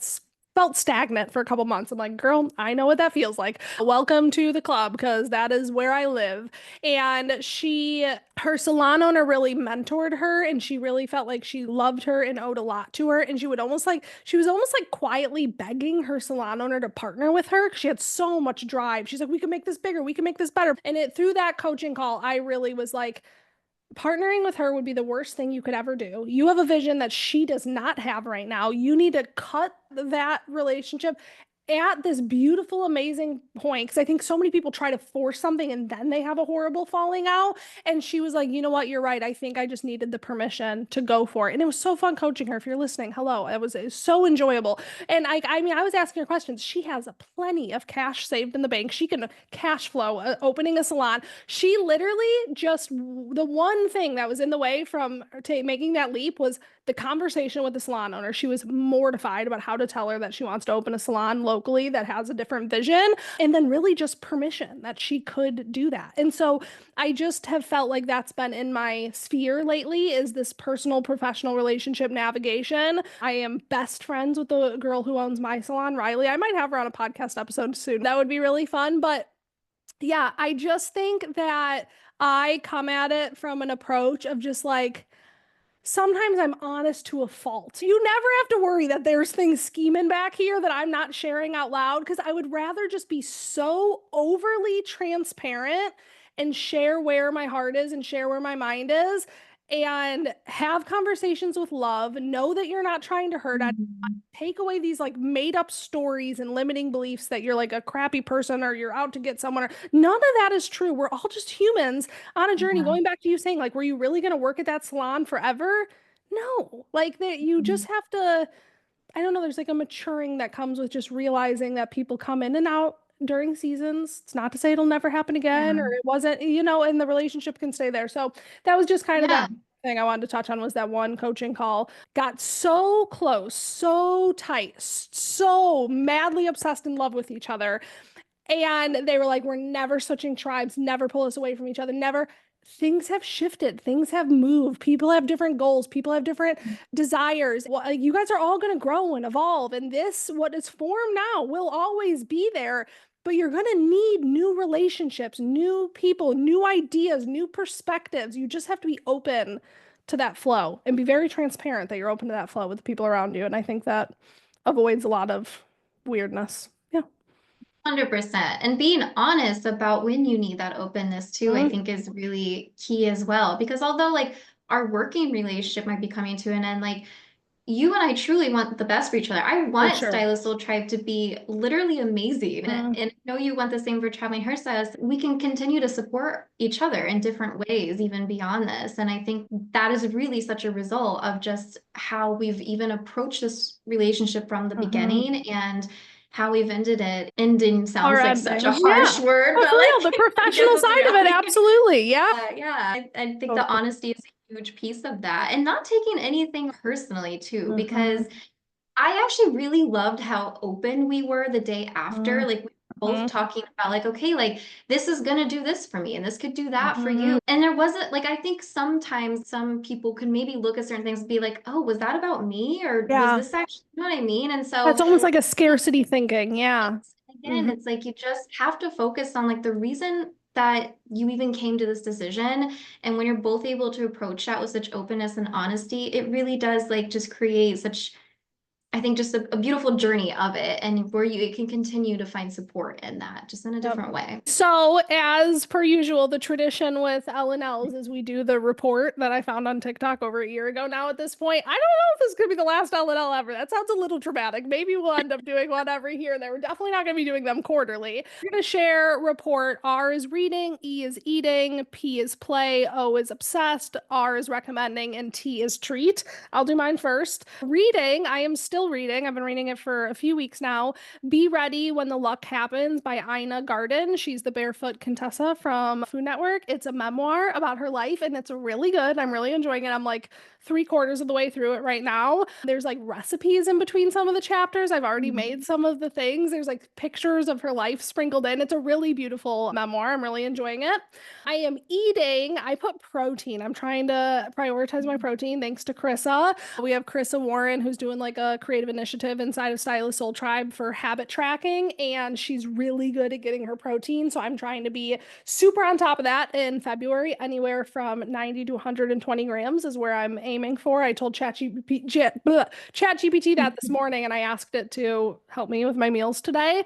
A: felt stagnant for a couple months. I'm like, girl, I know what that feels like. Welcome to the club because that is where I live. And her salon owner really mentored her and she really felt like she loved her and owed a lot to her. And she was almost like quietly begging her salon owner to partner with her because she had so much drive. She's like, we can make this bigger. We can make this better. And through that coaching call, I really was like, partnering with her would be the worst thing you could ever do. You have a vision that she does not have right now. You need to cut that relationship at this beautiful, amazing point. Because I think so many people try to force something and then they have a horrible falling out. And she was like, you know what? You're right. I think I just needed the permission to go for it. And it was so fun coaching her. If you're listening, hello. It was so enjoyable. And I mean, I was asking her questions. She has a plenty of cash saved in the bank. She can cash flow opening a salon. She literally just the one thing that was in the way from making that leap was the conversation with the salon owner. She was mortified about how to tell her that she wants to open a salon locally that has a different vision, and then really just permission that she could do that. And so I just have felt like that's been in my sphere lately is this personal professional relationship navigation. I am best friends with the girl who owns my salon, Riley. I might have her on a podcast episode soon. That would be really fun. But yeah, I just think that I come at it from an approach of just like, sometimes I'm honest to a fault. You never have to worry that there's things scheming back here that I'm not sharing out loud because I would rather just be so overly transparent and share where my heart is and share where my mind is and have conversations with love. Know that you're not trying to hurt.
B: Mhm.
A: Take away these like made up stories and limiting beliefs that you're like a crappy person or you're out to get someone. Or, none of that is true. We're all just humans on a journey.
B: Yeah.
A: Going back to you saying, like, were you really going to work at that salon forever? No, like that you just
B: Mhm.
A: have to, I don't know, there's like a maturing that comes with just realizing that people come in and out during seasons. It's not to say it'll never happen again or
B: Yeah.
A: it wasn't, and the relationship can stay there. So that was just kind of that
B: Yeah.
A: thing I wanted to touch on was that one coaching call. Got so close, so tight, so madly obsessed in love with each other and they were like, we're never switching tribes, never pull us away from each other, never. Things have shifted, things have moved, people have different goals, people have different desires. Well, like, you guys are all going to grow and evolve. And this, what is formed now, will always be there. But you're going to need new relationships, new people, new ideas, new perspectives. You just have to be open to that flow and be very transparent that you're open to that flow with the people around you. And I think that avoids a lot of weirdness. Yeah.
B: 100%. And being honest about when you need that openness too, I
A: Mhm.
B: think is really key as well. Because although like our working relationship might be coming to an end, like you and I truly want the best for each other. I
A: For
B: want
A: sure.
B: Stylist Soul Tribe to be literally amazing.
A: Mm,
B: And I know you want the same for Traveling Hairstylists. We can continue to support each other in different ways, even beyond this. And I think that is really such a result of just how we've even approached this relationship from the
A: mhm.
B: beginning and how we've ended it. Ending
A: Our
B: sounds like such a
A: ending. Yeah.
B: harsh word,
A: Oh,
B: but
A: for real.
B: like
A: The
B: I guess
A: professional
B: it's
A: side of it.
B: reality.
A: Absolutely. Yeah.
B: Yeah, I think the
A: Totally.
B: honesty is a huge piece of that, and not taking anything personally too, because
A: Hmm.
B: I actually really loved how open we were the day after. Like we were both
A: Hmm.
B: talking about like, okay, like this is gonna do this for me and this could do that for
A: Hmm.
B: you. And there wasn't like I think sometimes some people could maybe look at certain things and be like, oh, was that about me? Or was
A: Yeah.
B: this actually, you know what I mean? And
A: That's
B: so
A: almost like a scarcity thinking. Yeah.
B: again,
A: Hmm.
B: it's like you just have to focus on like the reason that you even came to this decision. And when you're both able to approach that with such openness and honesty, it really does like just create such I think just a beautiful journey of it and where you it can continue to find support in that just in a
A: Yep.
B: different way.
A: So, as per usual, the tradition with L&Ls is we do the report that I found on TikTok over a year ago. Now, at this point, I don't know if this is going to be the last L&L ever. That sounds a little dramatic. Maybe we'll end up doing one every here and there. We're definitely not going to be doing them quarterly. We're going to share report. R is reading, E is eating, P is play, O is obsessed, R is recommending, and T is treat. I'll do mine first. Reading, I am still still reading. I've been reading it for a few weeks now. Be Ready When the Luck Happens by Ina Garten. She's the Barefoot Contessa from Food Network. It's a memoir about her life and it's really good. I'm really enjoying it. I'm like three-quarters of the way through it right now. There's like recipes in between some of the chapters. I've already made some of the things. There's like pictures of her life sprinkled in. It's a really beautiful memoir. I'm really enjoying it. I put protein. I'm trying to prioritize my protein thanks to Krissa. We have Krissa Warren, who's doing like a creative initiative inside of Stylist Soul Tribe for habit tracking, and she's really good at getting her protein. So I'm trying to be super on top of that in February. Anywhere from 90 to 120 grams is where I'm aiming for. I told ChatGPT that this morning, and I asked it to help me with my meals today.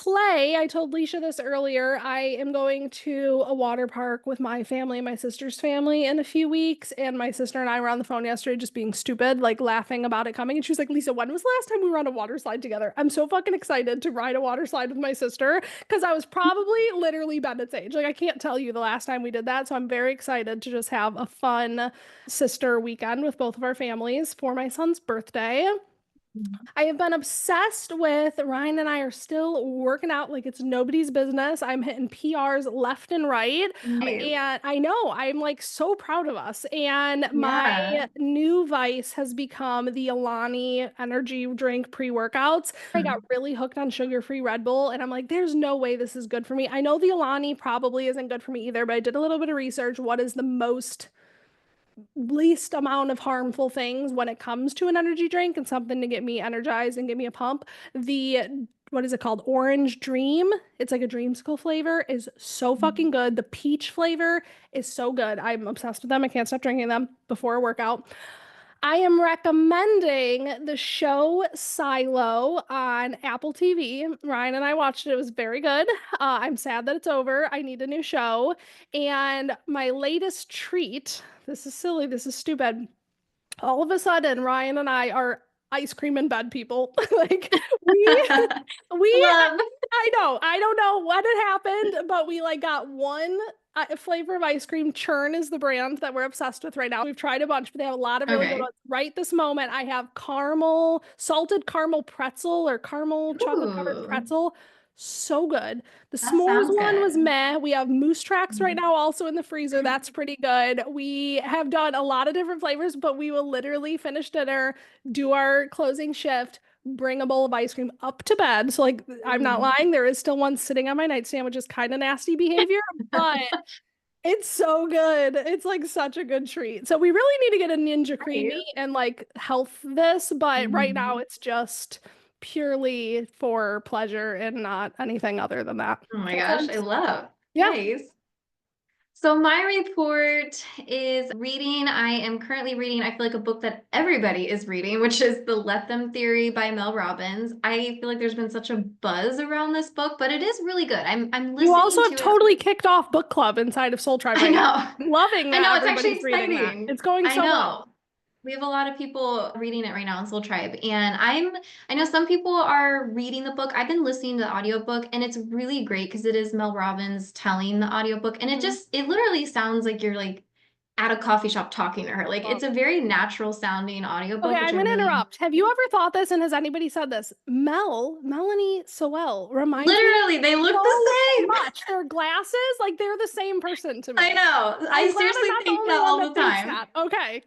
A: I told Leisha this earlier. I am going to a water park with my family and my sister's family in a few weeks. And my sister and I were on the phone yesterday just being stupid, like laughing about it coming. And she was like, Lisa, when was the last time we were on a water slide together? I'm so fucking excited to ride a water slide with my sister because I was probably literally Bennett's age. Like, I can't tell you the last time we did that. So I'm very excited to just have a fun sister weekend with both of our families for my son's birthday. I have been obsessed with Ryan and I are still working out like it's nobody's business. I'm hitting PRs left and right.
B: Nice.
A: And I know I'm like so proud of us. And
B: Yeah.
A: my new vice has become the Alani energy drink pre-workouts. I got really hooked on sugar-free Red Bull and I'm like, there's no way this is good for me. I know the Alani probably isn't good for me either, but I did a little bit of research. What is the most least amount of harmful things when it comes to an energy drink and something to get me energized and give me a pump? The what is it called? Orange Dream. It's like a dreamsicle flavor is so fucking good. The peach flavor is so good. I'm obsessed with them. I can't stop drinking them before a workout. I am recommending the show Silo on Apple TV. Ryan and I watched it. It was very good. I'm sad that it's over. I need a new show. And my latest treat, this is silly, this is stupid. All of a sudden, Ryan and I are ice cream in bed people. Like we
B: Love.
A: I know. I don't know what had happened, but we like got one flavor of ice cream. Churn is the brand that we're obsessed with right now. We've tried a bunch, but they have a lot of really good
B: Okay.
A: ones. Right this moment, I have caramel, salted caramel pretzel or caramel chocolate covered
B: Ooh,
A: pretzel. So good. The
B: that
A: s'mores
B: sounds
A: one was
B: good.
A: meh. We have moose tracks right now also in the freezer. That's pretty good. We have done a lot of different flavors, but we will literally finish dinner, do our closing shift, bring a bowl of ice cream up to bed. So, like, I'm not
B: Ooh.
A: lying. There is still one sitting on my nightstand, which is kind of nasty behavior, but it's so good. It's like such a good treat. So, we really need to get a Ninja Creamy
B: Nice.
A: and like health this, but right now
B: Mhm.
A: it's just purely for pleasure and not anything other than that.
B: Oh my
A: So,
B: gosh, I
A: thanks.
B: love.
A: Yeah.
B: Nice. So my report is reading. I am currently reading, I feel like a book that everybody is reading, which is The Let Them Theory by Mel Robbins. I feel like there's been such a buzz around this book, but it is really good. I'm
A: You also
B: listening
A: have
B: to it.
A: totally kicked off book club inside of Soul Tribe
B: I
A: right now.
B: know.
A: I'm loving
B: I
A: that
B: know, it's actually
A: everybody's reading that.
B: exciting.
A: It's going
B: I
A: so well.
B: know. We have a lot of people reading it right now in Soul Tribe. And I know some people are reading the book. I've been listening to the audiobook and it's really great because it is Mel Robbins telling the audiobook. And
A: Mhm.
B: it literally sounds like you're like at a coffee shop talking to her. Like it's
A: Love
B: a
A: it.
B: very natural sounding
A: Okay,
B: audiobook, which
A: I'm
B: I
A: gonna
B: really
A: interrupt. Have you
B: enjoy.
A: ever thought this, and has anybody said this? Melanie Sowell reminds me
B: Literally, they look the
A: so
B: same.
A: much. Their glasses, like they're the same person to
B: I
A: me.
B: know.
A: I'm
B: I
A: glad I'm
B: seriously
A: not the
B: think
A: only
B: that
A: one
B: all
A: that
B: the
A: thinks
B: time.
A: that. Okay.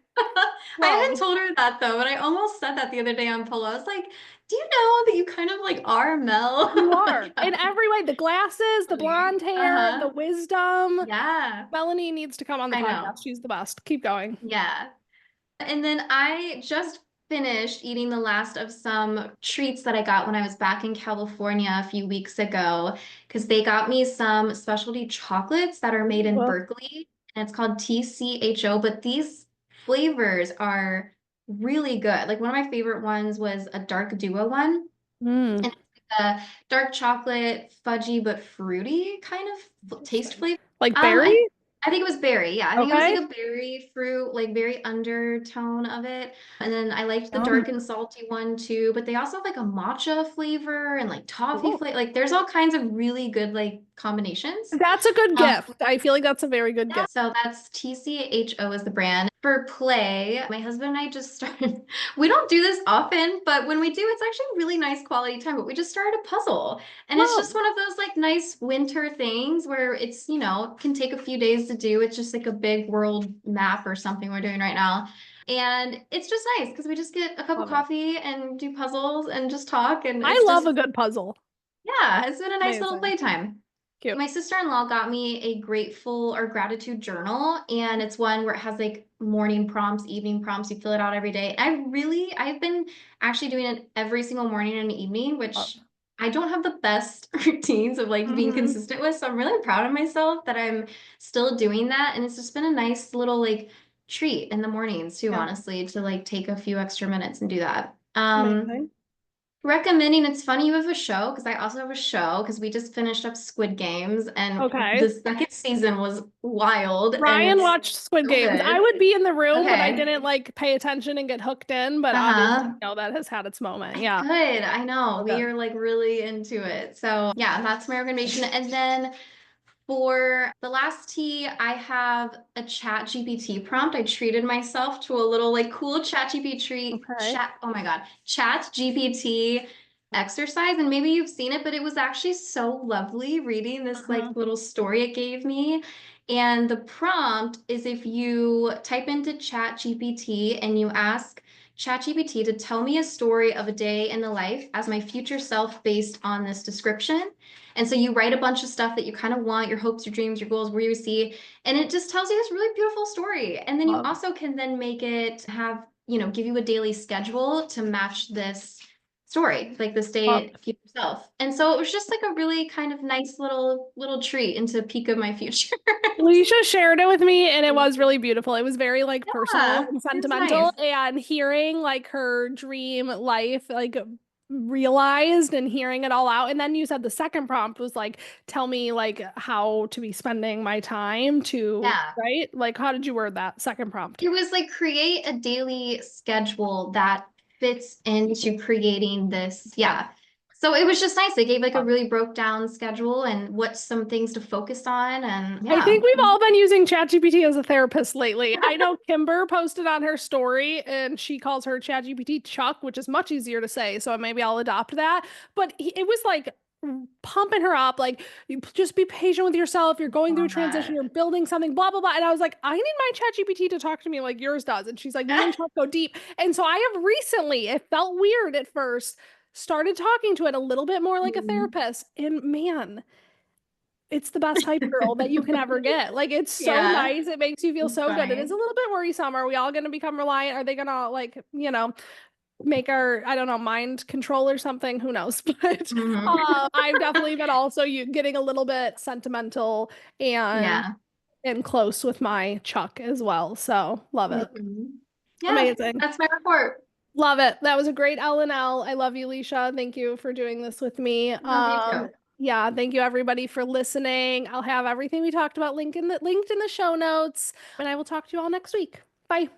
B: I haven't
A: Whoa.
B: told her that though, but I almost said that the other day on Polo. I was like, do you know that you kind of like are Mel?
A: You are.
B: Like,
A: In every way, the glasses, the
B: funny.
A: blonde hair, the
B: Uh-huh.
A: wisdom.
B: Yeah,
A: Melanie needs to come on the
B: I know.
A: podcast. She's the best. Keep going.
B: Yeah. And then I just finished eating the last of some treats that I got when I was back in California a few weeks ago, because they got me some specialty chocolates that are made in
A: Ooh.
B: Berkeley, and it's called TCHO, but these flavors are really good. Like one of my favorite ones was a dark duo one,
A: Mm.
B: and it's like a dark chocolate, fudgy but fruity kind of taste
A: Interesting.
B: flavor.
A: Like
B: Um,
A: berry?
B: I I think it was berry. Yeah, I think it was like
A: Okay.
B: a berry fruit, like very undertone of it. And then I liked the
A: Yum.
B: dark and salty one too. But they also have like a matcha flavor and like toffee
A: Cool.
B: flavor. Like there's all kinds of really good like combinations.
A: That's a good
B: Um,
A: gift. I feel like that's a very good
B: yeah,
A: gift.
B: so that's TCHO is the brand. For play, my husband and I just started, we don't do this often, but when we do, it's actually really nice quality time. But we just started a puzzle. And it's just
A: Oh,
B: one of those like nice winter things where it's, can take a few days to do. It's just like a big world map or something we're doing right now. And it's just nice because we just get a cup of
A: love it.
B: coffee and do puzzles and just talk. And
A: I
B: it's
A: love a
B: just,
A: good puzzle.
B: yeah, it's been a nice little
A: Amazing.
B: playtime.
A: Cute.
B: My sister-in-law got me a grateful or gratitude journal, and it's one where it has like morning prompts, evening prompts. You fill it out every day. I've been actually doing it every single morning and evening,
A: Love.
B: which I don't have the best routines of like being
A: Hmm.
B: consistent with. So I'm really proud of myself that I'm still doing that. And it's just been a nice little like treat in the mornings too,
A: Yeah.
B: honestly, to like take a few extra minutes and do that.
A: Amazing.
B: Recommending, it's funny you have a show because I also have a show because we just finished up Squid Games and
A: Okay.
B: the second season was wild and
A: Ryan
B: it's
A: watched Squid
B: so
A: Games. I
B: good.
A: would be in the room, but I
B: Okay.
A: didn't like pay attention and get hooked in. But obviously,
B: Uh-huh.
A: that has had its moment.
B: It's
A: Yeah.
B: good. I know.
A: So
B: We
A: good.
B: are like really into it. So yeah, that's my recommendation. And then for the last tea, I have a chat GPT prompt. I treated myself to a little like cool chat GPT
A: Okay.
B: chat. Oh my God, chat GPT exercise. And maybe you've seen it, but it was actually so lovely reading this like
A: Uh-huh.
B: little story it gave me. And the prompt is if you type into chat GPT and you ask ChatGPT to tell me a story of a day in the life as my future self based on this description. And so you write a bunch of stuff that you kind of want, your hopes, your dreams, your goals, where you see, and it just tells you this really beautiful story. And then you
A: Love.
B: also can then make it have, give you a daily schedule to match this story, like this
A: Love.
B: day future self. And so it was just like a really kind of nice little treat into peak of my future.
A: Leisha shared it with me and it was really beautiful. It was very like personal
B: Yeah,
A: and
B: it's
A: sentimental
B: nice.
A: and hearing like her dream life like realized and hearing it all out. And then you said the second prompt was like tell me like how to be spending my time to,
B: Yeah.
A: right? Like how did you word that second prompt?
B: It was like create a daily schedule that fits into creating this. Yeah. So it was just nice. They gave like a really broke down schedule and what some things to focus on. And
A: I
B: yeah.
A: think we've all been using ChatGPT as a therapist lately. I know Kimber posted on her story and she calls her ChatGPT Chuck, which is much easier to say. So maybe I'll adopt that. But it was like pumping her up, like, you just be patient with yourself. You're going through a
B: Love
A: transition,
B: that.
A: you're building something, blah, blah, blah. And I was like, I need my ChatGPT to talk to me like yours does. And she's like, me and Chuck go deep. And so I have recently, it felt weird at first, started talking to it a little bit more like a
B: Mhm.
A: therapist. And man, it's the best hype girl that you can ever get. Like it's so
B: Yeah.
A: nice. It makes you feel
B: It's
A: so good. It is
B: funny.
A: a little bit worrisome. Are we all going to become reliant? Are they going to like, make our, I don't know, mind control or something? Who knows? But
B: Mhm.
A: I've definitely been also getting a little bit sentimental and
B: Yeah.
A: close with my Chuck as well. So love it.
B: Mhm. Yeah.
A: Amazing.
B: That's my report.
A: Love it. That was a great L&L. I love you, Leisha. Thank you for doing this with me.
B: Love you too.
A: Yeah, thank you everybody for listening. I'll have everything we talked about linked in the show notes, and I will talk to you all next week. Bye.